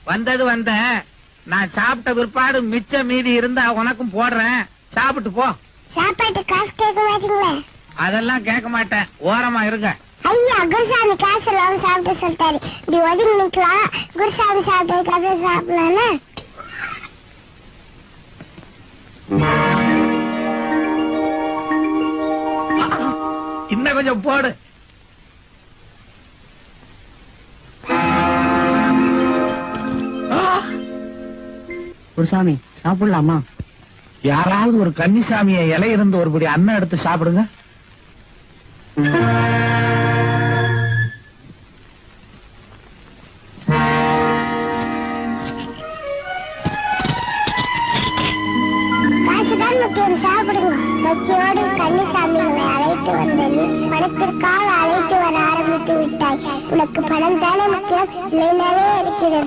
வந்தது வந்த நான் சாப்பிட்ட பிற்பாடு மிச்ச மீதி இருந்தா உனக்கும் போடுறேன், சாப்பிட்டு போ. சாப்பாட்டு காசு கேட்க மாட்டீங்களா? அதெல்லாம் கேட்க மாட்டேன், ஓரமா இருங்க. ஐயா, குருசாமி காசு இல்லாம சாப்பிட்டு சொல்லிட்டாரு. இப்படி ஒதுங்கி நிக்கலாம், குருசாமி சாப்பிட்டதுக்காக சாப்பிடலாம். இன்னும் கொஞ்சம் போடு. குருசாமி சாப்பிடலாமா? யாராவது ஒரு கன்னிசாமிய இலை இருந்து ஒருபடி அன்னம் எடுத்து சாப்பிடுங்க. காசுதான் முக்கியம், சாப்பிடுங்க. பக்தியோடு கன்னிசாமிகளை அழைத்து வந்தது பணத்திற்காக அழைத்து வர ஆரம்பித்து விட்டாய். உனக்கு பணம் தானே முக்கியம், இல்லைனாலே இருக்கிறது.